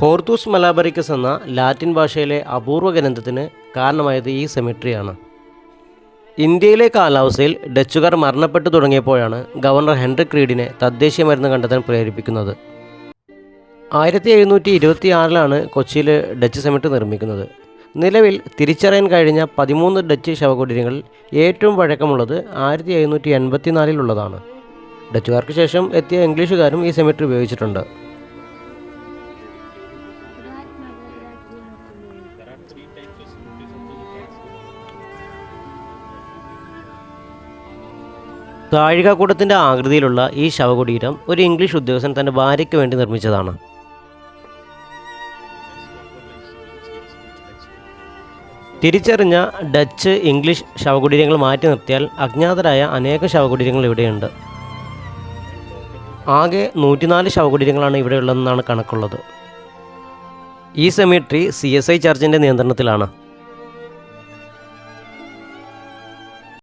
Hortus Malabaricus എന്ന Latin ഭാഷയിലെ അപൂർവ ഗ്രന്ഥത്തിന് കാരണമായത് ഈ സെമിട്രിയാണ്. ഇന്ത്യയിലെ കാലാവസ്ഥയിൽ ഡച്ചുകാർ മരണപ്പെട്ടു തുടങ്ങിയപ്പോഴാണ് ഗവർണർ ഹെൻറിക് റീഡിനെ തദ്ദേശീയ മരുന്ന് കണ്ടെത്താൻ പ്രേരിപ്പിക്കുന്നത്. 1726 കൊച്ചിയിൽ ഡച്ച് സെമിട്രി നിർമ്മിക്കുന്നത്. നിലവിൽ തിരിച്ചറിയാൻ കഴിഞ്ഞ 13 ഡച്ച് ശവകുടീരങ്ങളിൽ ഏറ്റവും പഴക്കമുള്ളത് 1784 ഡച്ചുകാർക്ക് ശേഷം എത്തിയ ഇംഗ്ലീഷുകാരും ഈ സെമിട്രി ഉപയോഗിച്ചിട്ടുണ്ട്. താഴികക്കുടത്തിൻ്റെ ആകൃതിയിലുള്ള ഈ ശവകുടീരം ഒരു ഇംഗ്ലീഷ് ഉദ്യോഗസ്ഥൻ തൻ്റെ ഭാര്യയ്ക്ക് വേണ്ടി നിർമ്മിച്ചതാണ്. തിരിച്ചറിഞ്ഞ ഡച്ച് ഇംഗ്ലീഷ് ശവകുടീരങ്ങൾ മാറ്റി നിർത്തിയാൽ അജ്ഞാതരായ അനേകം ശവകുടീരങ്ങൾ ഇവിടെയുണ്ട്. ആകെ 104 ശവകുടീരങ്ങളാണ് ഇവിടെയുള്ളതെന്നാണ് കണക്കുള്ളത്. ഈ സെമിട്രി CSI ചർച്ചിൻ്റെ നിയന്ത്രണത്തിലാണ്.